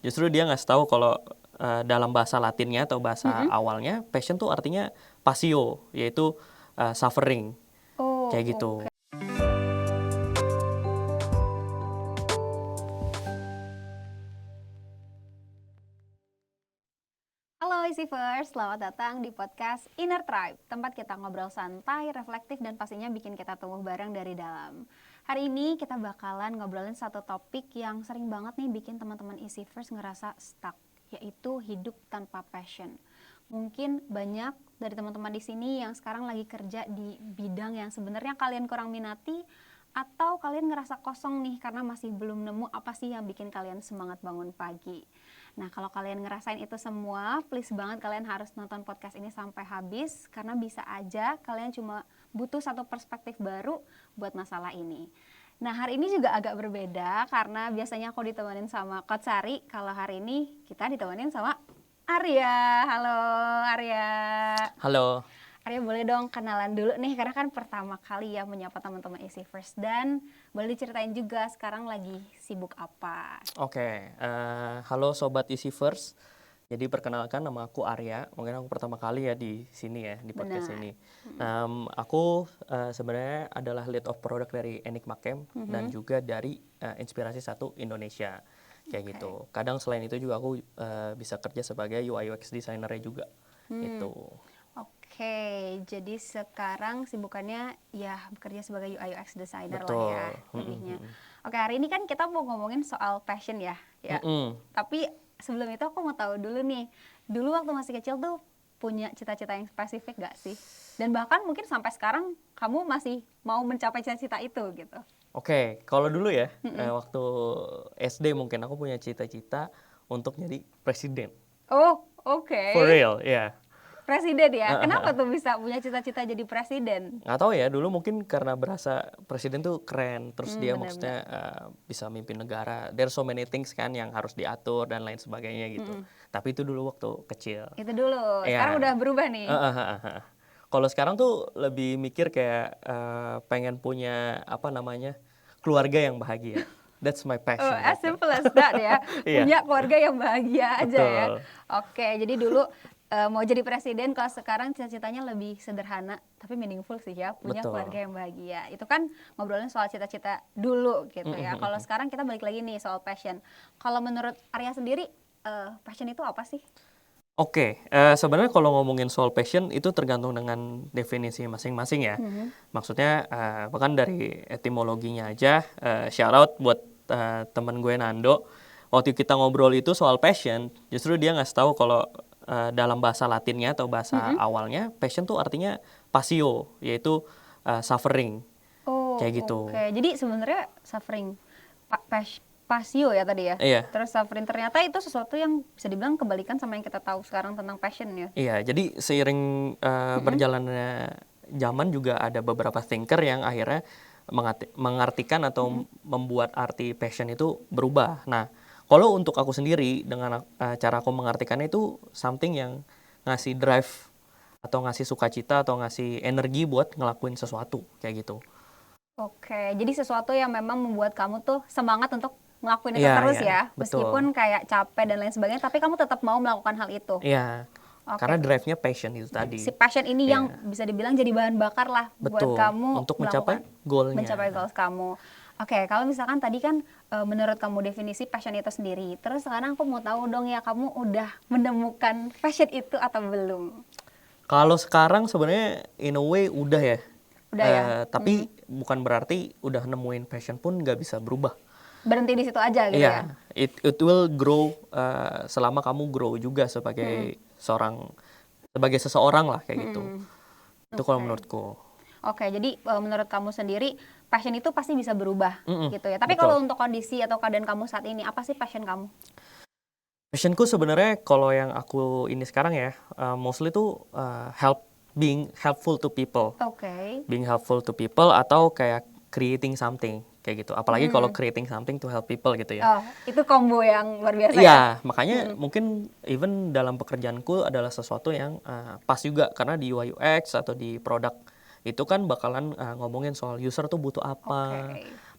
justru dia ngasih tahu kalau dalam bahasa Latinnya atau bahasa awalnya, passion tuh artinya passio, yaitu suffering, kayak gitu. Oke. Halo Easyverse, selamat datang di podcast Inner Tribe, tempat kita ngobrol santai, reflektif, dan pastinya bikin kita tumbuh bareng dari dalam. Hari ini kita bakalan ngobrolin satu topik yang sering banget nih bikin teman-teman Easyverse ngerasa stuck, yaitu hidup tanpa passion. Mungkin banyak dari teman-teman di sini yang sekarang lagi kerja di bidang yang sebenarnya kalian kurang minati, atau kalian ngerasa kosong nih karena masih belum nemu apa sih yang bikin kalian semangat bangun pagi. Nah, kalau kalian ngerasain itu semua, please banget kalian harus nonton podcast ini sampai habis, karena bisa aja kalian cuma butuh satu perspektif baru buat masalah ini. Nah, hari ini juga agak berbeda karena biasanya aku ditemenin sama Coach Sari. Kalau hari ini kita ditemenin sama Arya. Halo Arya. Halo. Arya, boleh dong kenalan dulu nih, karena kan pertama kali ya menyapa teman-teman Easyverse, dan boleh diceritain juga sekarang lagi sibuk apa. Oke, halo Sobat Easyverse. Jadi perkenalkan, nama aku Arya. Mungkin aku pertama kali ya di sini ya, di podcast Benar. ini. Aku sebenarnya adalah lead of product dari Enigma Camp dan juga dari Inspirasi 1 Indonesia. Kayak gitu. Kadang selain itu juga aku bisa kerja sebagai UI UX designer-nya juga. Itu. Oke, jadi sekarang sibukannya ya bekerja sebagai UI UX designer lah Betul. ya jadinya. Oke, hari ini kan kita mau ngomongin soal passion ya. Tapi sebelum itu aku mau tahu dulu nih, dulu waktu masih kecil tuh punya cita-cita yang spesifik gak sih? Dan bahkan mungkin sampai sekarang kamu masih mau mencapai cita-cita itu gitu. Oke, kalau dulu ya, waktu SD mungkin aku punya cita-cita untuk jadi presiden. Oh, oke. For real, ya. Presiden ya? Kenapa tuh bisa punya cita-cita jadi presiden? Nggak tahu ya, dulu mungkin karena berasa presiden tuh keren, terus dia Benar-benar. maksudnya bisa mimpin negara. There's so many things kan yang harus diatur dan lain sebagainya gitu. Tapi itu dulu waktu kecil. Itu dulu. Iya. Sekarang udah berubah nih. Kalau sekarang tuh lebih mikir kayak pengen punya apa namanya keluarga yang bahagia. That's my passion. As simple as that ya. Iya. Punya keluarga yang bahagia aja ya. Betul. Oke, jadi dulu mau jadi presiden, kalau sekarang cita-citanya lebih sederhana tapi meaningful sih ya, punya Betul. keluarga yang bahagia. Itu kan ngobrolin soal cita-cita dulu gitu ya. Kalau sekarang kita balik lagi nih soal passion. Kalau menurut Arya sendiri, passion itu apa sih? Oke, sebenarnya kalau ngomongin soal passion itu tergantung dengan definisi masing-masing ya. Maksudnya bahkan dari etimologinya aja, shout out buat teman gue Nando. Waktu kita ngobrol itu soal passion, justru dia ngasih tahu kalau dalam bahasa Latinnya atau bahasa awalnya, passion tuh artinya passio, yaitu suffering, kayak gitu. Oke, jadi sebenarnya suffering, pasio ya tadi ya. Iya. Terus suffering ternyata itu sesuatu yang bisa dibilang kebalikan sama yang kita tahu sekarang tentang passion ya. Iya, jadi seiring berjalannya zaman juga ada beberapa thinker yang akhirnya mengartikan atau membuat arti passion itu berubah. Nah, kalau untuk aku sendiri dengan cara aku mengartikannya itu something yang ngasih drive atau ngasih sukacita atau ngasih energi buat ngelakuin sesuatu kayak gitu. Oke, jadi sesuatu yang memang membuat kamu tuh semangat untuk ngelakuin itu Iya, terus iya, ya. betul. Meskipun kayak capek dan lain sebagainya, tapi kamu tetap mau melakukan hal itu. Iya, Oke. karena drive-nya passion itu tadi. Si passion ini yang bisa dibilang jadi bahan bakar lah buat Betul, kamu untuk mencapai melakukan- goalnya. mencapai goals kamu. Oke, kalau misalkan tadi kan menurut kamu definisi passion itu sendiri. Terus sekarang aku mau tahu dong ya, kamu udah menemukan passion itu atau belum? Kalau sekarang sebenarnya in a way udah ya. Udah ya? Tapi bukan berarti udah nemuin passion pun nggak bisa berubah. Berhenti di situ aja gitu ya? Iya, it will grow selama kamu grow juga sebagai sebagai seseorang lah kayak gitu. Itu kalau menurutku. Oke, jadi menurut kamu sendiri passion itu pasti bisa berubah gitu ya. Tapi betul. kalau untuk kondisi atau keadaan kamu saat ini, apa sih passion kamu? Passionku sebenarnya kalau yang aku ini sekarang ya, mostly tuh being helpful to people. Oke. Being helpful to people atau kayak creating something kayak gitu. Apalagi kalau creating something to help people gitu ya. Oh, itu combo yang luar biasa ya? Iya, makanya mungkin even dalam pekerjaanku adalah sesuatu yang pas juga karena di UI UX atau di produk itu kan bakalan ngomongin soal user tuh butuh apa,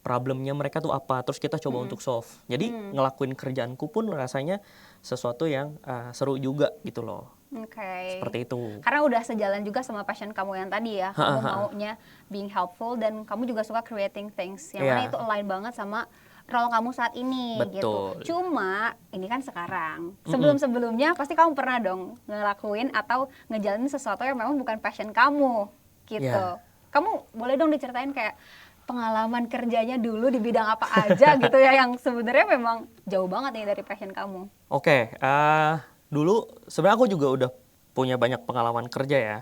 problemnya mereka tuh apa, terus kita coba untuk solve. Jadi ngelakuin kerjaanku pun rasanya sesuatu yang seru juga gitu loh. Oke. Seperti itu. Karena udah sejalan juga sama passion kamu yang tadi ya. Kamu maunya being helpful dan kamu juga suka creating things. Yang mana itu align banget sama role kamu saat ini gitu. Betul. Cuma ini kan sekarang. Sebelum-sebelumnya pasti kamu pernah dong ngelakuin atau ngejalanin sesuatu yang memang bukan passion kamu gitu. Yeah. Kamu boleh dong diceritain kayak pengalaman kerjanya dulu di bidang apa aja gitu ya yang sebenarnya memang jauh banget nih dari passion kamu. Oke, dulu sebenarnya aku juga udah punya banyak pengalaman kerja ya.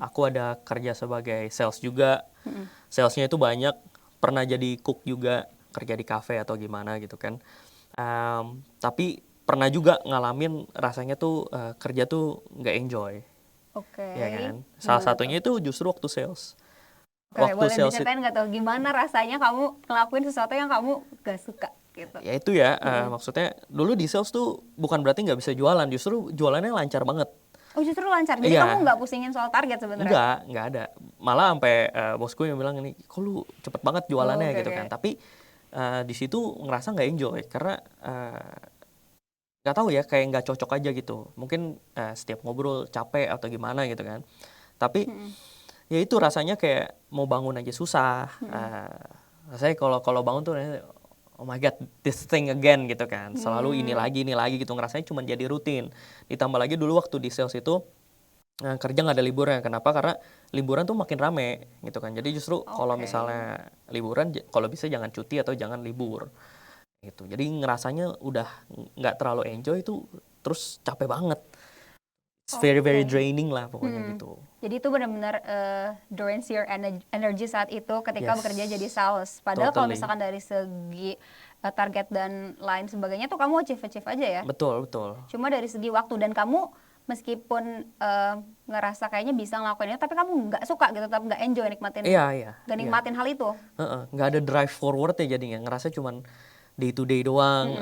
Aku ada kerja sebagai sales juga. Salesnya itu banyak. Pernah jadi cook juga, kerja di cafe atau gimana gitu kan. Tapi pernah juga ngalamin rasanya tuh kerja tuh nggak enjoy. Oke. Ya kan? Salah satunya itu justru waktu sales. Oke, boleh diceritain nggak tuh gimana rasanya kamu ngelakuin sesuatu yang kamu gak suka gitu? Ya itu ya, maksudnya dulu di sales tuh bukan berarti nggak bisa jualan, justru jualannya lancar banget. Oh justru lancar, jadi kamu nggak pusingin soal target sebenarnya? Nggak ada. Malah sampai bosku yang bilang ini, kok lu cepet banget jualannya gitu kan. Tapi di situ ngerasa nggak enjoy, karena nggak tahu ya, kayak nggak cocok aja gitu. Mungkin setiap ngobrol capek atau gimana gitu kan. Tapi ya itu rasanya kayak mau bangun aja susah. Rasanya kalau bangun tuh oh my god, this thing again gitu kan. Selalu ini lagi gitu. Ngerasanya cuma jadi rutin. Ditambah lagi dulu waktu di sales itu kerja nggak ada liburnya. Kenapa? Karena liburan tuh makin rame gitu kan. Jadi justru kalau misalnya liburan, kalau bisa jangan cuti atau jangan libur gitu. Jadi ngerasanya udah nggak terlalu enjoy itu, terus capek banget. It's very draining lah pokoknya gitu. Jadi itu benar-benar drains your energy saat itu ketika bekerja jadi sales. Padahal kalau misalkan dari segi target dan lain sebagainya tuh kamu achieve aja ya. Betul. Cuma dari segi waktu, dan kamu meskipun ngerasa kayaknya bisa ngelakuinnya, tapi kamu nggak suka gitu, tetap nggak enjoy nikmatin. Nggak nikmatin hal itu. Nggak ada drive forward ya jadinya. Ngerasa cuman day to day doang.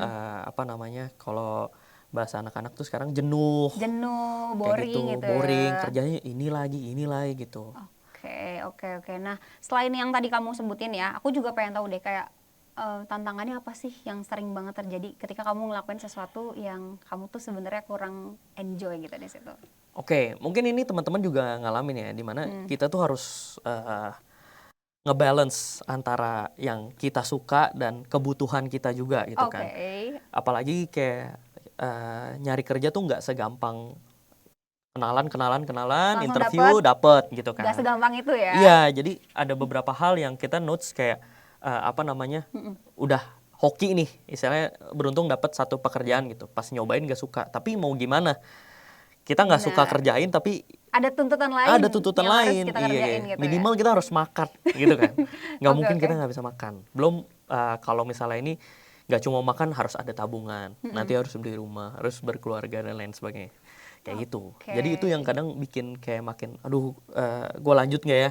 Kalau bahasa anak-anak tuh sekarang jenuh, boring gitu boring, ya. kerjanya ini lagi gitu. Oke. Nah, selain yang tadi kamu sebutin ya, aku juga pengen tahu deh kayak tantangannya apa sih yang sering banget terjadi ketika kamu ngelakuin sesuatu yang kamu tuh sebenarnya kurang enjoy gitu di situ. Oke, mungkin ini teman-teman juga ngalamin ya, dimana kita tuh harus ngebalance antara yang kita suka dan kebutuhan kita juga gitu kan. Apalagi kayak nyari kerja tuh nggak segampang kenalan, langsung interview dapet gitu kan. Nggak segampang itu ya. Iya, jadi ada beberapa hal yang kita notes kayak udah hoki nih, istilahnya beruntung dapat satu pekerjaan gitu. Pas nyobain nggak suka, tapi mau gimana? Kita nggak suka kerjain, tapi ada tuntutan lain. Harus kita kerjain, gitu minimal kita harus makan gitu kan. Nggak mungkin kita nggak bisa makan. Belum kalau misalnya ini nggak cuma makan, harus ada tabungan, nanti harus beli rumah, harus berkeluarga dan lain sebagainya, kayak gitu. Jadi itu yang kadang bikin kayak makin, aduh, gue lanjut nggak ya?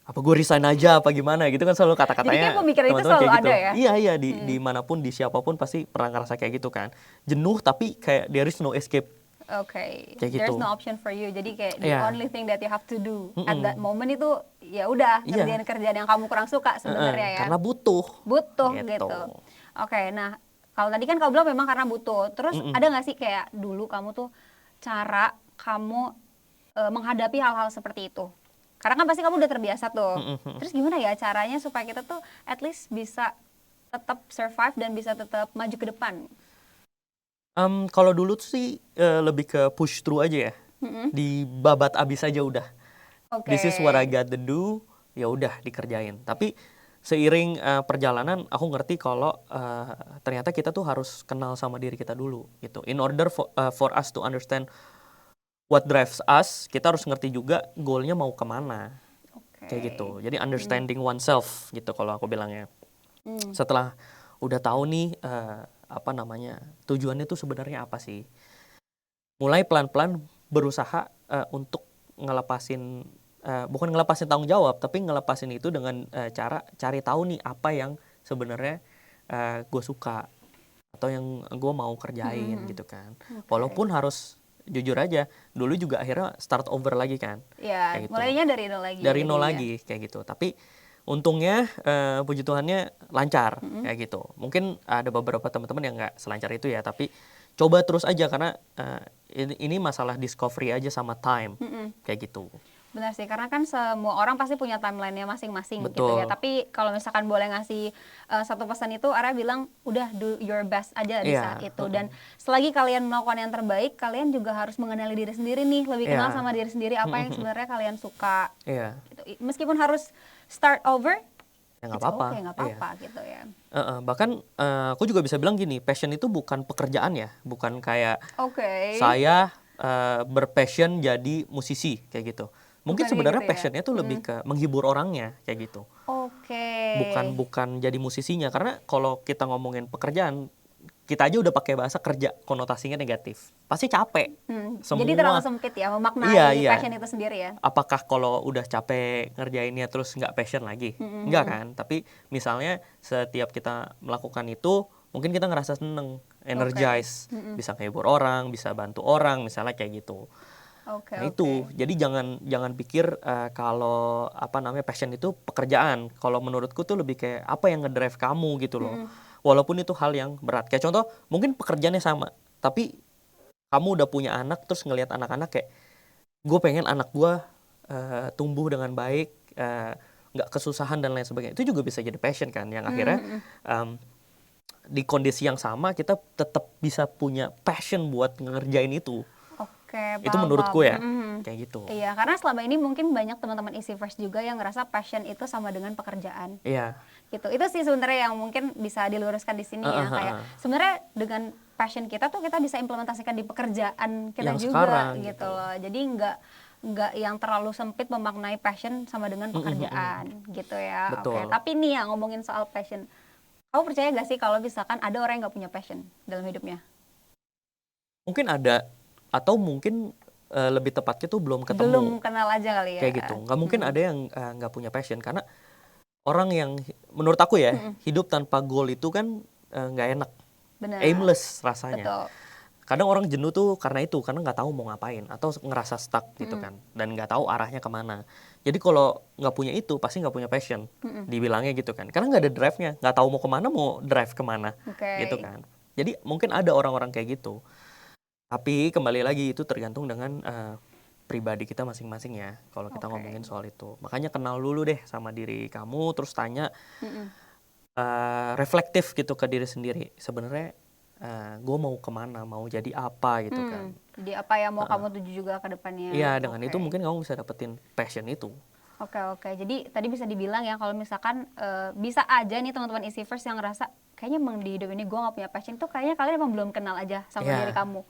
Apa gue resign aja apa gimana gitu kan, selalu kata-katanya. Jadi kayak pemikiran itu selalu kayak ada gitu. ya? Iya, di manapun, di siapapun pasti pernah ngerasa kayak gitu kan. Jenuh tapi kayak there is no escape. Kayak gitu. There's no option for you. Jadi kayak the only thing that you have to do at that moment itu ya udah kerjaan yang kamu kurang suka sebenarnya ya. Karena butuh gitu. Nah kalau tadi kan kamu bilang memang karena butuh. Terus ada nggak sih kayak dulu kamu tuh cara kamu menghadapi hal-hal seperti itu? Karena kan pasti kamu udah terbiasa tuh. Terus gimana ya caranya supaya kita tuh at least bisa tetap survive dan bisa tetap maju ke depan? Kalau dulu tuh sih lebih ke push through aja ya. Dibabat abis aja udah. This is what I got to do, ya udah dikerjain. Tapi seiring perjalanan aku ngerti kalau ternyata kita tuh harus kenal sama diri kita dulu gitu. In order for us to understand what drives us, kita harus ngerti juga goalnya mau kemana. Kayak gitu. Jadi understanding oneself gitu kalau aku bilangnya. Setelah udah tahu nih tujuannya tuh sebenarnya apa sih, mulai pelan-pelan berusaha untuk ngelepasin, bukan ngelepasin tanggung jawab, tapi ngelepasin itu dengan cara cari tahu nih apa yang sebenarnya gue suka atau yang gue mau kerjain gitu kan. Walaupun harus jujur aja, dulu juga akhirnya start over lagi kan. Iya, gitu. Mulainya dari nol lagi. Dari nol lagi kayak gitu. Tapi Untungnya puji Tuhannya lancar kayak gitu. Mungkin ada beberapa teman-teman yang nggak selancar itu ya, tapi coba terus aja karena ini masalah discovery aja sama time kayak gitu. Benar sih, karena kan semua orang pasti punya timeline-nya masing-masing gitu ya. Betul. Tapi kalau misalkan boleh ngasih satu pesan itu, Ara bilang udah do your best aja di Iya, saat itu. Dan selagi kalian melakukan yang terbaik, kalian juga harus mengenali diri sendiri nih, lebih kenal Iya. sama diri sendiri apa yang sebenarnya kalian suka. Iya, Gitu. Meskipun harus start over, ya nggak it's apa-apa. okay, nggak Iya. apa-apa gitu ya. Bahkan aku juga bisa bilang gini, passion itu bukan pekerjaan ya, bukan kayak Oke. saya berpassion jadi musisi kayak gitu. Mungkin Bukan kayak sebenarnya gitu ya? passionnya tuh lebih ke menghibur orangnya kayak gitu. Oke. Bukan jadi musisinya, karena kalau kita ngomongin pekerjaan, kita aja udah pakai bahasa kerja, konotasinya negatif. Pasti capek. Jadi terlalu sempit ya memaknai Iya. passion itu sendiri ya. Apakah kalau udah capek ngerjainnya terus nggak passion lagi? Nggak kan? Tapi misalnya setiap kita melakukan itu, mungkin kita ngerasa seneng, energize, bisa ngehibur orang, bisa bantu orang, misalnya kayak gitu. Oke. Nah itu, jadi jangan pikir kalau apa namanya passion itu pekerjaan. Kalau menurutku tuh lebih kayak apa yang ngedrive kamu gitu loh. Walaupun itu hal yang berat. Kayak contoh, mungkin pekerjaannya sama, tapi kamu udah punya anak terus ngelihat anak-anak kayak gue pengen anak gue tumbuh dengan baik, nggak kesusahan dan lain sebagainya. Itu juga bisa jadi passion kan, yang akhirnya di kondisi yang sama kita tetap bisa punya passion buat ngerjain itu. Oke, Itu paham, menurutku ya, paham. kayak gitu. Iya, karena selama ini mungkin banyak teman-teman Easy First juga yang ngerasa passion itu sama dengan pekerjaan. Iya. Gitu. Itu sih sebenarnya yang mungkin bisa diluruskan di sini ya, kayak sebenarnya dengan passion kita tuh kita bisa implementasikan di pekerjaan kita Yang juga sekarang, gitu gitu. loh. Jadi nggak yang terlalu sempit memaknai passion sama dengan pekerjaan gitu ya. Oke, Betul. tapi nih ya ngomongin soal passion. Kamu percaya gak sih kalau misalkan ada orang yang nggak punya passion dalam hidupnya? Mungkin ada, atau mungkin lebih tepatnya tuh belum ketemu. Belum kenal aja kali ya. Kayak gitu. Nggak mungkin ada yang nggak punya passion, karena orang yang menurut aku ya, hidup tanpa goal itu kan nggak enak. Benar. Aimless rasanya. Betul. Kadang orang jenuh tuh karena itu, karena nggak tahu mau ngapain atau ngerasa stuck gitu kan, dan nggak tahu arahnya kemana. Jadi kalau nggak punya itu pasti nggak punya passion, dibilangnya gitu kan, karena nggak ada drive-nya, nggak tahu mau kemana, mau drive kemana, Oke. gitu kan. Jadi mungkin ada orang-orang kayak gitu, tapi kembali lagi itu tergantung dengan pribadi kita masing-masing ya. Kalau kita ngomongin soal itu, makanya kenal dulu deh sama diri kamu, terus tanya reflektif gitu ke diri sendiri. Sebenarnya gue mau kemana, mau jadi apa gitu kan. Jadi apa yang mau kamu tuju juga ke depannya. Iya, dengan Oke. itu mungkin kamu bisa dapetin passion itu. Oke. Jadi tadi bisa dibilang ya kalau misalkan bisa aja nih teman-teman Easy First yang ngerasa kayaknya emang di hidup ini gue gak punya passion tuh, kayaknya kalian emang belum kenal aja sama Iya. diri kamu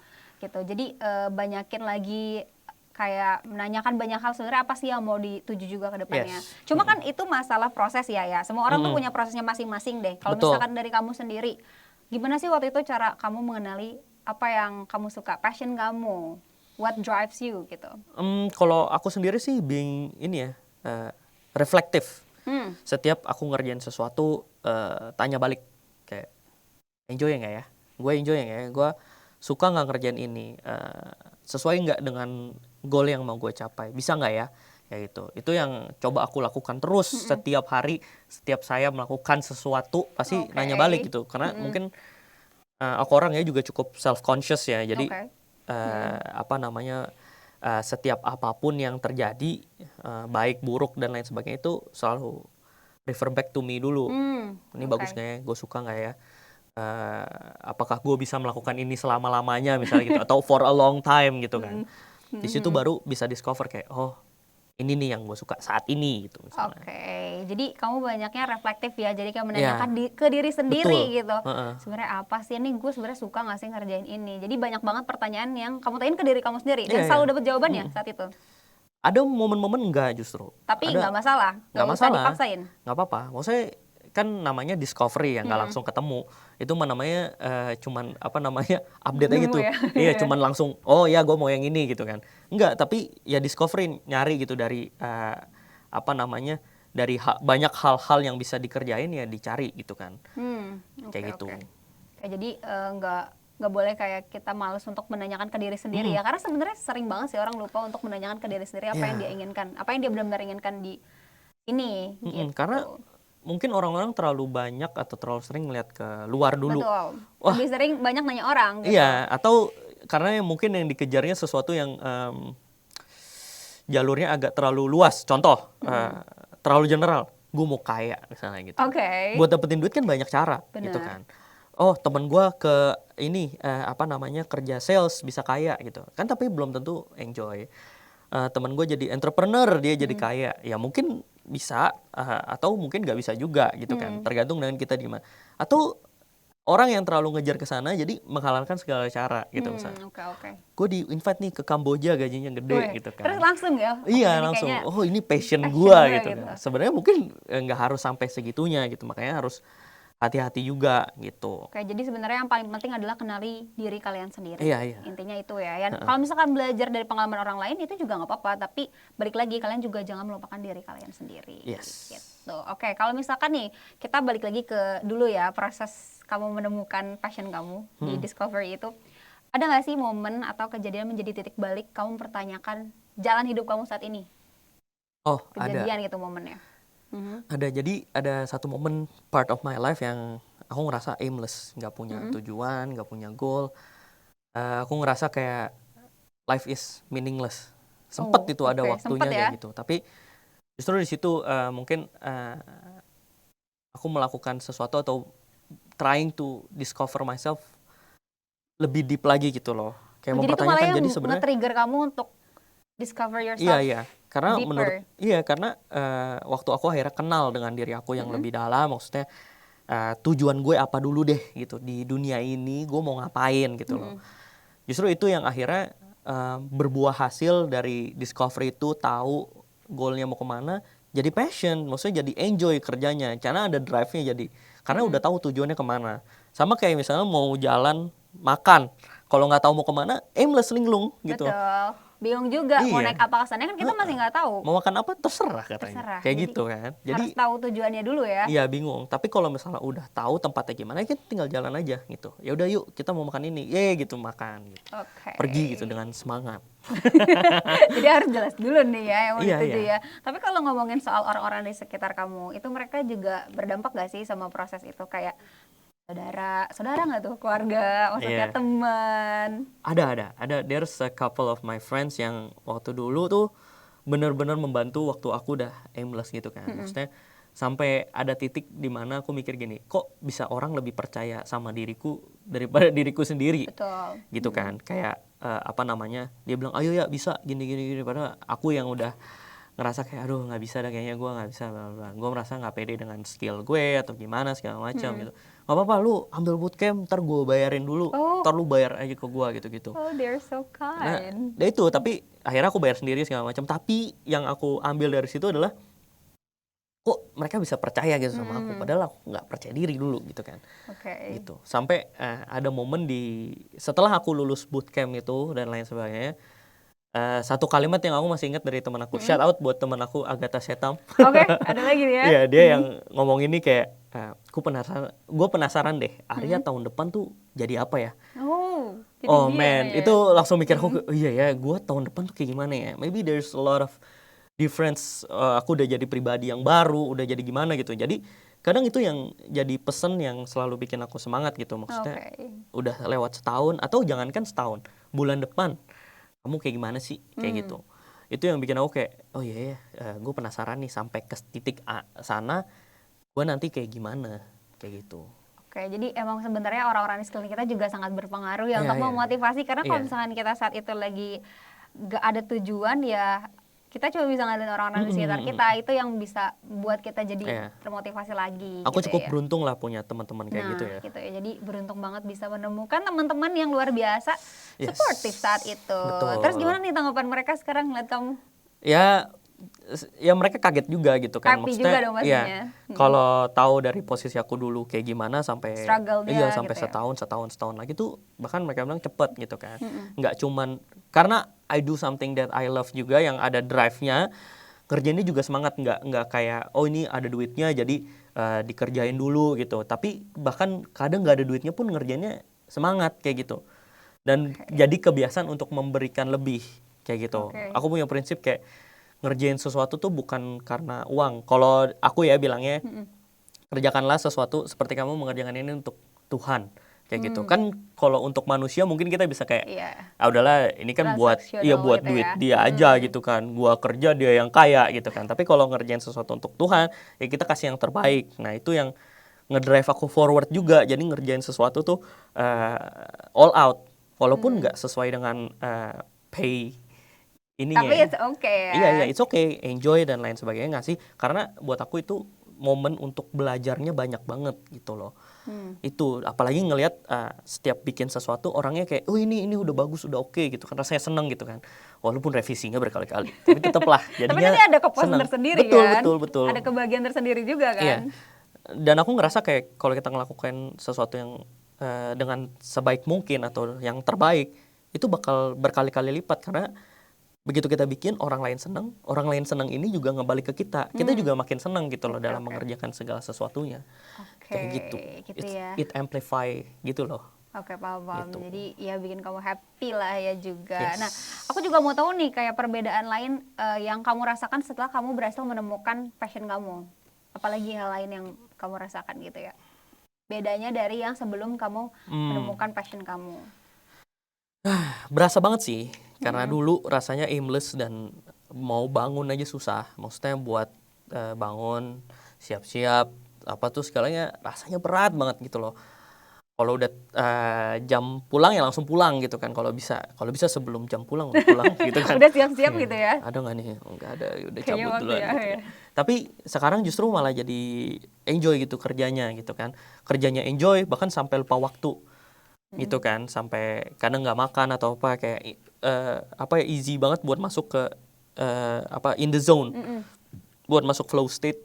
gitu. Jadi banyakin lagi kayak menanyakan banyak hal sebenarnya apa sih yang mau dituju juga ke depannya. Yes. Cuma kan itu masalah proses ya. Semua orang tuh punya prosesnya masing-masing deh. Kalau Betul. misalkan dari kamu sendiri, gimana sih waktu itu cara kamu mengenali apa yang kamu suka, passion kamu, what drives you gitu? Kalau aku sendiri sih being ini ya, reflektif. Setiap aku ngerjain sesuatu, tanya balik kayak enjoy nggak ya? Gue enjoy nggak ya? Gue suka nggak ngerjain ini? Sesuai nggak dengan goal yang mau gue capai? Bisa nggak ya? Ya gitu. Itu yang coba aku lakukan terus setiap hari, setiap saya melakukan sesuatu pasti Oke. nanya balik gitu. Karena mungkin aku orangnya juga cukup self conscious ya. Jadi Oke. apa namanya, setiap apapun yang terjadi, baik buruk dan lain sebagainya, itu selalu refer back to me dulu. Ini bagus nggak ya? Gue suka nggak ya? Apakah gue bisa melakukan ini selama-lamanya misalnya gitu, atau for a long time gitu kan. Di situ baru bisa discover kayak, oh ini nih yang gue suka saat ini gitu misalnya. Oke, jadi kamu banyaknya reflektif ya, jadi kayak menanyakan ke diri sendiri Betul. gitu. Sebenarnya apa sih ini, gue sebenarnya suka nggak sih ngerjain ini? Jadi banyak banget pertanyaan yang kamu tanyain ke diri kamu sendiri dan Iya, selalu iya. dapat jawabannya saat itu. Ada momen-momen enggak justru. Tapi Ada- nggak masalah, nggak usah masalah. dipaksain. Nggak apa-apa. Maksudnya kan namanya discovery ya, nggak langsung ketemu. Itu mah namanya cuman apa namanya update aja Nemu gitu. ya. Iya, cuman langsung oh ya gue mau yang ini gitu kan. Enggak, tapi ya discovery, nyari gitu dari apa namanya, dari banyak hal-hal yang bisa dikerjain ya dicari gitu kan. Kayak gitu. Oke, jadi nggak boleh kayak kita malas untuk menanyakan ke diri sendiri ya, karena sebenarnya sering banget sih orang lupa untuk menanyakan ke diri sendiri apa yang dia inginkan, apa yang dia benar-benar inginkan di ini gitu. Karena mungkin orang-orang terlalu banyak atau terlalu sering ngeliat ke luar dulu. Betul. Wah. Lebih sering banyak nanya orang gitu. Iya, atau karena mungkin yang dikejarnya sesuatu yang jalurnya agak terlalu luas. Contoh, terlalu general. Gue mau kaya misalnya gitu. Oke. Buat dapetin duit kan banyak cara gitu Bener. kan. Oh, temen gue ke ini kerja sales bisa kaya gitu. Kan tapi belum tentu enjoy. Temen gue jadi entrepreneur, dia jadi kaya. Ya mungkin bisa atau mungkin nggak bisa juga gitu kan. Tergantung dengan kita di mana. Atau orang yang terlalu ngejar ke sana jadi menghalalkan segala cara gitu misalnya. Oke. Gue di invite nih ke Kamboja, gajinya gede gitu kan. Terus langsung ya? Iya, Ini langsung. kayaknya Oh, ini passion passion gue gue gitu gitu. kan. Sebenarnya mungkin nggak harus sampai segitunya gitu. Makanya harus hati-hati juga gitu. Oke, jadi sebenarnya yang paling penting adalah kenali diri kalian sendiri. Iya. Intinya itu ya. Kalau misalkan belajar dari pengalaman orang lain itu juga nggak apa-apa, tapi balik lagi kalian juga jangan melupakan diri kalian sendiri. Yes. Gitu. Oke, kalau misalkan nih kita balik lagi ke dulu ya proses kamu menemukan passion kamu di Discovery itu, ada nggak sih momen atau kejadian menjadi titik balik kamu mempertanyakan jalan hidup kamu saat ini? Oh, ada. Kejadian gitu momennya. Ada, jadi ada satu momen part of my life yang aku ngerasa aimless, nggak punya tujuan, nggak punya goal. Aku ngerasa kayak life is meaningless. Sempet itu ada Oke, waktunya sempet ya. kayak gitu. Tapi justru di situ mungkin aku melakukan sesuatu atau trying to discover myself lebih deep lagi gitu loh. Kayak Jadi itu malah mempertanyakan, yang jadi sebenarnya nge-trigger kamu untuk discover yourself. iya. Karena deeper. karena waktu aku akhirnya kenal dengan diri aku yang lebih dalam, maksudnya tujuan gue apa dulu deh gitu di dunia ini, gue mau ngapain gitu loh. Justru itu yang akhirnya berbuah hasil dari discovery itu, tahu goalnya mau kemana, jadi passion, maksudnya jadi enjoy kerjanya, karena ada drive-nya jadi, karena udah tahu tujuannya kemana. Sama kayak misalnya mau jalan makan, kalau nggak tahu mau kemana, aimless linglung gitu. Betul. Bingung juga mau Iya. naik apa kesannya kan kita masih nggak tahu. Mau makan apa terserah katanya. Terserah. Kayak Jadi, gitu kan. Jadi harus tahu tujuannya dulu ya. iya bingung. Tapi kalau misalnya udah tahu tempatnya gimana, ya kita tinggal jalan aja gitu. Ya udah yuk kita mau makan ini. Gitu makan gitu. Oke. Pergi gitu dengan semangat. Jadi harus jelas dulu nih ya yang mau Iya, dituju iya. ya. Tapi kalau ngomongin soal orang-orang di sekitar kamu, itu mereka juga berdampak gak sih sama proses itu? Kayak saudara nggak tuh, keluarga, maksudnya Iya. teman. Ada. There's a couple of my friends yang waktu dulu tuh benar-benar membantu waktu aku udah aimless gitu kan. Maksudnya sampai ada titik di mana aku mikir gini, kok bisa orang lebih percaya sama diriku daripada diriku sendiri. Betul. Gitu kan. Kayak dia bilang ayo ya bisa gini padahal aku yang udah ngerasa kayak aduh nggak bisa dah, kayaknya gue nggak bisa, gue merasa nggak pede dengan skill gue atau gimana segala macam gitu. Nggak apa-apa, lu ambil bootcamp, ntar gue bayarin dulu, ntar lu bayar aja ke gue gitu. Oh, they're so Nah, kind. itu tapi akhirnya aku bayar sendiri segala macam. Tapi yang aku ambil dari situ adalah kok mereka bisa percaya gitu sama aku, padahal aku nggak percaya diri dulu gitu kan. Oke. Gitu. Sampai ada momen setelah aku lulus bootcamp itu dan lain sebagainya, satu kalimat yang aku masih ingat dari teman aku, shout out buat teman aku Agatha Setam. Oke, ada lagi nih ya. Iya, dia yang ngomong ini kayak, gue penasaran deh, Arya tahun depan tuh jadi apa ya? Jadi Oh dia man, ya. itu langsung mikir aku, iya ya, gue tahun depan tuh kayak gimana ya? Maybe there's a lot of difference, aku udah jadi pribadi yang baru, udah jadi gimana gitu. Jadi kadang itu yang jadi pesan yang selalu bikin aku semangat gitu. Maksudnya udah lewat setahun, atau jangankan setahun, bulan depan kamu kayak gimana sih? Kayak gitu. Itu yang bikin aku kayak, oh iya ya, gue penasaran nih sampai ke titik sana, gue nanti kayak gimana? Kayak gitu. Oke, jadi emang sebenarnya orang-orang di sekeliling kita juga sangat berpengaruh ya Iya, untuk iya. memotivasi. Karena kalau Iya. misalkan kita saat itu lagi gak ada tujuan ya, kita cuma bisa ngeliatin orang-orang di sekitar kita. Itu yang bisa buat kita jadi Iya. termotivasi lagi. Aku gitu cukup ya. beruntung lah punya teman-teman kayak Nah, gitu ya. gitu ya. Jadi beruntung banget bisa menemukan teman-teman yang luar biasa Yes. supportive saat itu. Betul. Terus gimana nih tanggapan mereka sekarang ngeliat kamu? Ya mereka kaget juga gitu kan. Happy Maksudnya, juga dong pastinya. ya, kalau tahu dari posisi aku dulu kayak gimana sampai Struggle-nya sampai gitu ya. setahun lagi tuh bahkan mereka bilang cepet gitu kan. Nggak cuman karena I do something that I love juga yang ada drive-nya. Kerjanya juga semangat, nggak kayak oh ini ada duitnya jadi dikerjain dulu gitu. Tapi bahkan kadang nggak ada duitnya pun ngerjainnya semangat kayak gitu. Dan jadi kebiasaan untuk memberikan lebih kayak gitu. Oke. Aku punya prinsip kayak ngerjain sesuatu tuh bukan karena uang. Kalau aku ya bilangnya, kerjakanlah sesuatu seperti kamu mengerjakan ini untuk Tuhan. Kayak gitu. Kan kalau untuk manusia mungkin kita bisa kayak, Iya. udah ini kan buat Transaksional gitu duit ya. dia aja gitu kan. Gua kerja dia yang kaya gitu kan. Tapi kalau ngerjain sesuatu untuk Tuhan, ya kita kasih yang terbaik. Nah, itu yang ngedrive aku forward juga. Jadi ngerjain sesuatu tuh all out. Walaupun nggak sesuai dengan pay ininya. Tapi Ya. it's okay ya. Iya, it's okay, enjoy dan lain sebagainya nggak sih? Karena buat aku itu momen untuk belajarnya banyak banget gitu loh. Itu apalagi ngelihat setiap bikin sesuatu orangnya kayak, oh ini udah bagus, udah oke gitu kan, rasanya seneng gitu kan. Walaupun revisinya berkali-kali, tapi tetaplah Tapi jadinya nanti ada kepuasan seneng. tersendiri kan. Betul. Ada kebahagiaan tersendiri juga Iya. kan. Dan aku ngerasa kayak kalau kita ngelakukan sesuatu yang dengan sebaik mungkin atau yang terbaik, itu bakal berkali-kali lipat karena begitu kita bikin orang lain seneng ini juga ngebalik ke kita juga makin seneng gitu loh dalam mengerjakan segala sesuatunya. Kayak gitu. Ya. It amplify gitu loh. Oke, paham. Gitu. Jadi ya bikin kamu happy lah ya juga. Yes. Nah, aku juga mau tahu nih kayak perbedaan lain yang kamu rasakan setelah kamu berhasil menemukan passion kamu. Apalagi hal lain yang kamu rasakan gitu ya. Bedanya dari yang sebelum kamu menemukan passion kamu. Berasa banget sih, karena dulu rasanya aimless dan mau bangun aja susah. Maksudnya buat bangun, siap-siap, apa tuh segalanya rasanya berat banget gitu loh. Kalau udah jam pulang ya langsung pulang gitu kan, kalau bisa sebelum jam pulang udah pulang gitu kan. Udah siap-siap gitu ya. Ada nggak nih? Nggak ada, udah Kayaknya cabut waktu duluan ya, gitu ya. kan. Tapi sekarang justru malah jadi enjoy gitu kerjanya gitu kan. Kerjanya enjoy bahkan sampai lupa waktu. Gitu kan, sampai kadang nggak makan atau apa kayak easy banget buat masuk ke in the zone, buat masuk flow state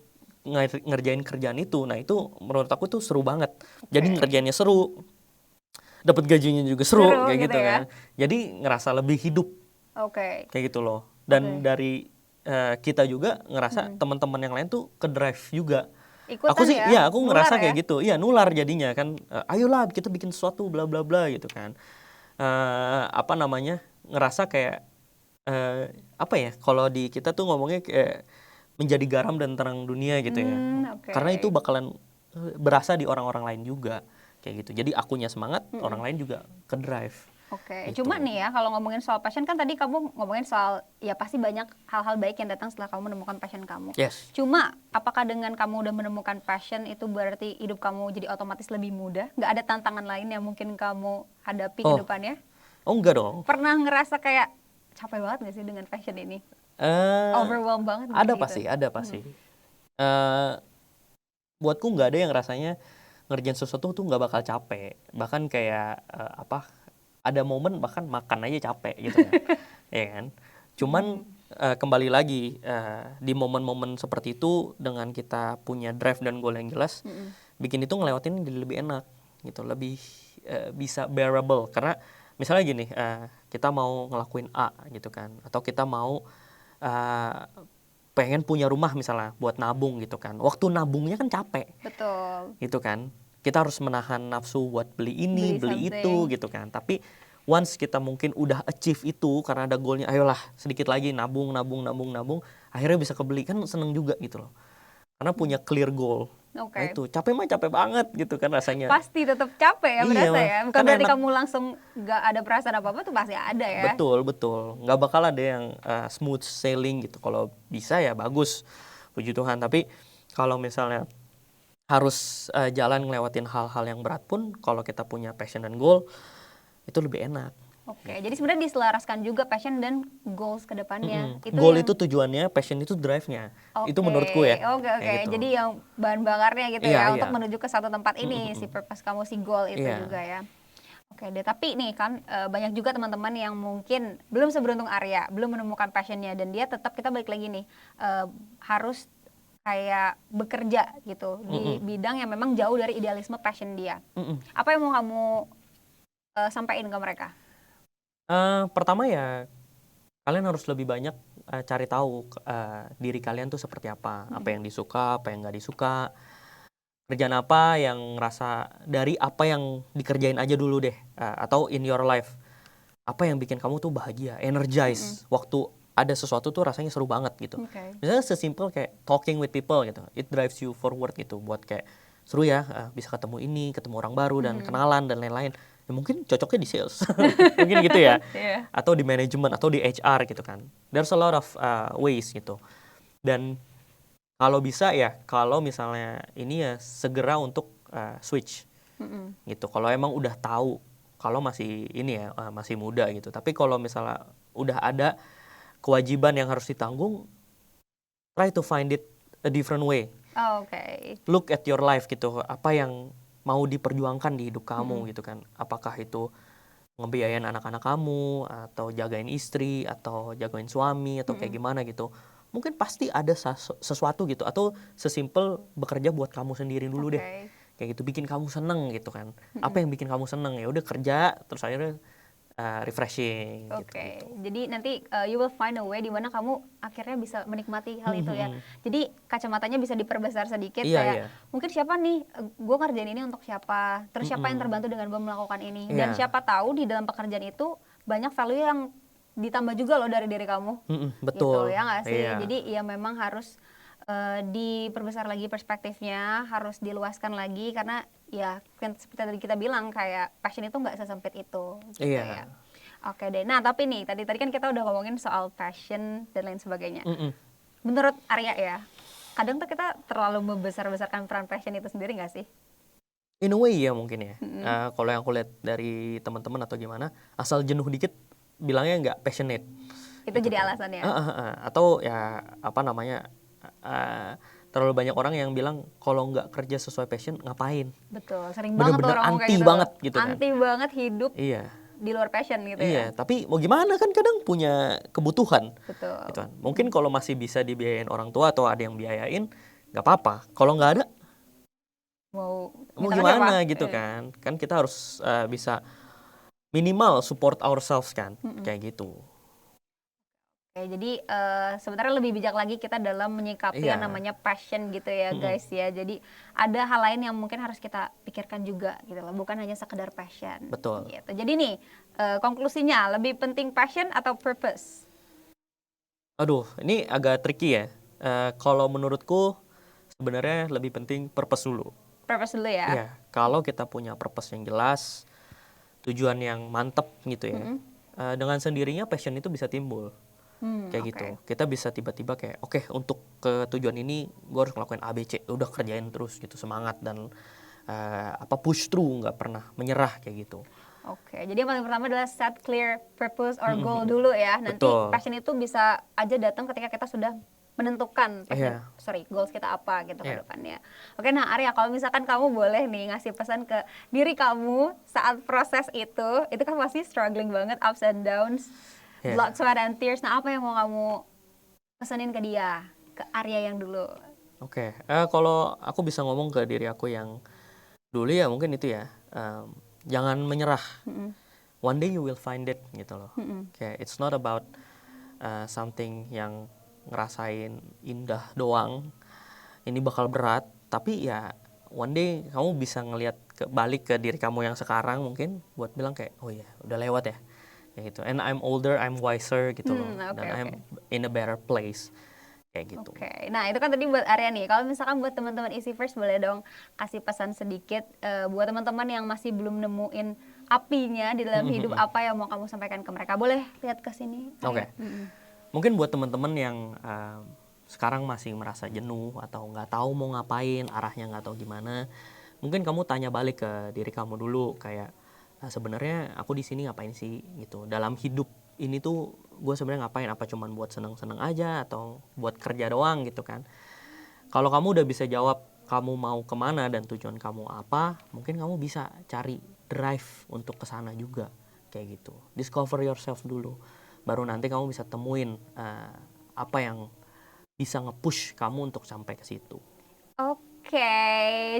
ngerjain kerjaan itu. Nah itu menurut aku tuh seru banget. Jadi ngerjainnya seru, dapat gajinya juga seru kayak gitu ya. kan. Jadi ngerasa lebih hidup. Kayak gitu loh. Dan dari kita juga ngerasa teman-teman yang lain tuh ke drive juga. Ikutan aku sih ya, aku ngerasa kayak gitu. Iya, nular jadinya kan. Ayolah kita bikin sesuatu bla bla bla gitu kan. Ngerasa kayak apa ya? Kalau di kita tuh ngomongnya kayak menjadi garam dan terang dunia gitu ya. Karena itu bakalan berasa di orang-orang lain juga kayak gitu. Jadi akunya semangat, orang lain juga ke drive. Gitu. Cuma nih ya kalau ngomongin soal passion kan tadi kamu ngomongin soal ya pasti banyak hal-hal baik yang datang setelah kamu menemukan passion kamu. Yes. Cuma apakah dengan kamu udah menemukan passion itu berarti hidup kamu jadi otomatis lebih mudah? Nggak ada tantangan lain yang mungkin kamu hadapi ke depannya? Oh enggak dong. Pernah ngerasa kayak capek banget nggak sih dengan passion ini? Overwhelmed banget gitu? Ada pasti. Buatku nggak ada yang rasanya ngerjain sesuatu tuh nggak bakal capek. Bahkan kayak ada momen bahkan makan aja capek gitu kan. Ya kan? Cuman kembali lagi di momen-momen seperti itu dengan kita punya drive dan goal yang jelas, bikin itu ngelewatin jadi lebih enak gitu, lebih bisa bearable. Karena misalnya gini, kita mau ngelakuin A gitu kan, atau kita mau pengen punya rumah misalnya buat nabung gitu kan. Waktu nabungnya kan capek. Betul. Gitu kan. Kita harus menahan nafsu buat beli ini, beli itu gitu kan. Tapi once kita mungkin udah achieve itu karena ada goalnya, ayolah sedikit lagi nabung, akhirnya bisa kebeli, kan seneng juga gitu loh. Karena punya clear goal. Nah itu capek banget gitu kan rasanya. Pasti tetap capek ya berasa ya. Bukan kan berarti kamu langsung gak ada perasaan apa-apa tuh pasti ada ya. Betul. Nggak bakal ada yang smooth sailing gitu. Kalau bisa ya bagus, puji Tuhan. Tapi kalau misalnya harus jalan ngelewatin hal-hal yang berat pun, kalau kita punya passion dan goal, itu lebih enak. Jadi sebenarnya diselaraskan juga passion dan goals ke depannya. Goal itu tujuannya, passion itu drive-nya. Itu menurutku ya. Gitu. Jadi yang bahan bakarnya gitu ya untuk menuju ke satu tempat ini, si purpose kamu, si goal itu juga ya. Tapi nih kan banyak juga teman-teman yang mungkin belum seberuntung Arya, belum menemukan passionnya, dan dia tetap, kita balik lagi nih, harus kayak bekerja gitu di bidang yang memang jauh dari idealisme passion dia. Apa yang mau kamu sampaikan ke mereka? Pertama ya, kalian harus lebih banyak cari tahu diri kalian tuh seperti apa yang disuka, apa yang nggak disuka, kerjaan apa yang ngerasa dari apa yang dikerjain aja dulu deh, atau in your life, apa yang bikin kamu tuh bahagia, energize waktu ada sesuatu tuh rasanya seru banget gitu. Oke. Misalnya sesimpel kayak talking with people gitu, it drives you forward gitu, buat kayak seru ya, bisa ketemu ini, ketemu orang baru dan kenalan dan lain-lain. Ya mungkin cocoknya di sales, mungkin gitu ya, Iya. atau di manajemen atau di HR gitu kan. There's a lot of ways gitu. Dan kalau bisa ya, kalau misalnya ini ya segera untuk switch gitu. Kalau emang udah tahu, kalau masih ini ya masih muda gitu. Tapi kalau misalnya udah ada kewajiban yang harus ditanggung, try to find it a different way. Oke. Look at your life gitu. Apa yang mau diperjuangkan di hidup kamu gitu kan. Apakah itu ngebiayain anak-anak kamu, atau jagain istri, atau jagain suami, atau kayak gimana gitu. Mungkin pasti ada sesuatu gitu. Atau sesimpel bekerja buat kamu sendiri dulu deh. Oke. Kayak gitu, bikin kamu seneng gitu kan. Apa yang bikin kamu seneng? Ya udah kerja, terus akhirnya refreshing gitu. Oke, jadi nanti you will find a way di mana kamu akhirnya bisa menikmati hal itu ya. Jadi kacamatanya bisa diperbesar sedikit, Iya, kayak iya. mungkin siapa nih, gue ngerjain ini untuk siapa, terus siapa yang terbantu dengan gue melakukan ini, dan Iya. siapa tahu di dalam pekerjaan itu banyak value yang ditambah juga loh dari diri kamu. Betul. Gitu, ya nggak sih? Iya. Jadi ya memang harus diperbesar lagi perspektifnya, harus diluaskan lagi, karena ya seperti tadi kita bilang, kayak passion itu nggak sesempit itu gitu Iya. ya. Oke deh, nah tapi nih tadi kan kita udah ngomongin soal passion dan lain sebagainya. Menurut Arya ya, kadang tuh kita terlalu membesar-besarkan peran passion itu sendiri nggak sih? In a way ya mungkin ya. Kalau yang aku lihat dari teman-teman atau gimana, asal jenuh dikit bilangnya nggak passionate. Itu Gitu jadi kan. alasan ya? Atau ya apa namanya, terlalu banyak orang yang bilang kalau nggak kerja sesuai passion ngapain. Betul, sering banget tuh Bener-bener orang ngomong kayak anti gitu. banget gitu kan. Anti banget hidup Iya. di luar passion gitu Iya, ya? tapi mau gimana kan kadang punya kebutuhan. Betul. Gitu kan. Mungkin kalau masih bisa dibiayain orang tua atau ada yang biayain, nggak apa-apa. Kalau nggak ada, Mau mau minta siapa? gimana gitu kan. Kan kita harus bisa minimal support ourselves kan. Kayak gitu. Oke, jadi sebenarnya lebih bijak lagi kita dalam menyikapi Iya. yang namanya passion gitu ya guys ya. Jadi ada hal lain yang mungkin harus kita pikirkan juga gitu loh, bukan hanya sekedar passion. Betul. Gitu. Jadi nih konklusinya, lebih penting passion atau purpose? Aduh, ini agak tricky ya. Kalau menurutku sebenarnya lebih penting purpose dulu. Purpose dulu ya. Iya, kalau kita punya purpose yang jelas, tujuan yang mantep gitu ya, dengan sendirinya passion itu bisa timbul. Kayak Oke. gitu. Kita bisa tiba-tiba kayak, oke, untuk ke tujuan ini gue harus ngelakuin A, B, C. Udah kerjain terus gitu, semangat dan push through, nggak pernah menyerah kayak gitu. Oke, jadi yang paling pertama adalah set clear purpose or goal dulu ya. Nanti Betul. passion itu bisa aja datang ketika kita sudah menentukan Iya. goals kita apa gitu ke Iya. depannya. Oke, nah Arya, kalau misalkan kamu boleh nih ngasih pesan ke diri kamu saat proses itu kan pasti struggling banget, ups and downs, Iya. blood, sweat and tears. Nah, apa yang mau kamu pesanin ke dia, ke Arya yang dulu? Oke, kalau aku bisa ngomong ke diri aku yang dulu ya mungkin itu ya, jangan menyerah. One day you will find it gitu loh. Kayak it's not about something yang ngerasain indah doang. Ini bakal berat, tapi ya one day kamu bisa ngelihat balik ke diri kamu yang sekarang mungkin buat bilang kayak, oh ya udah lewat ya. Kayak gitu. And I'm older, I'm wiser gitu loh. Dan I'm in a better place. Kayak gitu. Oke, nah itu kan tadi buat Arya nih. Kalau misalkan buat teman-teman Easy First, boleh dong kasih pesan sedikit buat teman-teman yang masih belum nemuin apinya di dalam hidup, apa yang mau kamu sampaikan ke mereka? Boleh lihat ke sini. Oke. Mungkin buat teman-teman yang sekarang masih merasa jenuh atau nggak tahu mau ngapain, arahnya nggak tahu gimana, mungkin kamu tanya balik ke diri kamu dulu kayak, sebenarnya aku di sini ngapain sih gitu. Dalam hidup ini tuh gue sebenarnya ngapain, apa cuman buat seneng-seneng aja atau buat kerja doang gitu kan. Kalau kamu udah bisa jawab kamu mau kemana dan tujuan kamu apa, mungkin kamu bisa cari drive untuk kesana juga kayak gitu. Discover yourself dulu, baru nanti kamu bisa temuin apa yang bisa nge-push kamu untuk sampai ke situ. Oke,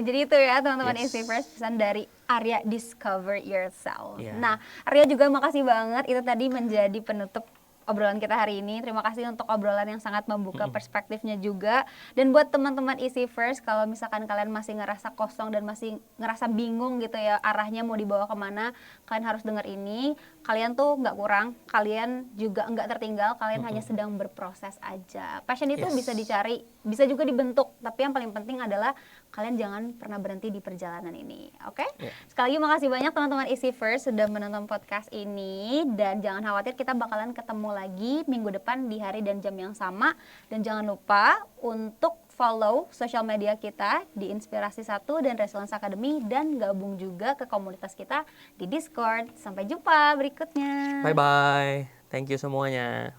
jadi itu ya teman-teman Yes. Easy First, pesan dari Arya, discover yourself. Yeah. Nah, Arya juga makasih banget, itu tadi menjadi penutup obrolan kita hari ini. Terima kasih untuk obrolan yang sangat membuka perspektifnya juga. Dan buat teman-teman Easy First, kalau misalkan kalian masih ngerasa kosong dan masih ngerasa bingung gitu ya arahnya mau dibawa kemana, kalian harus dengar ini. Kalian tuh nggak kurang, kalian juga nggak tertinggal, kalian hanya sedang berproses aja. Passion itu bisa dicari, bisa juga dibentuk, tapi yang paling penting adalah kalian jangan pernah berhenti di perjalanan ini, oke? Sekali lagi makasih banyak teman-teman Easy First sudah menonton podcast ini, dan jangan khawatir, kita bakalan ketemu lagi minggu depan di hari dan jam yang sama. Dan jangan lupa untuk follow sosial media kita di Inspirasi 1 dan Resilience Academy, dan gabung juga ke komunitas kita di Discord. Sampai jumpa berikutnya. Bye-bye. Thank you semuanya.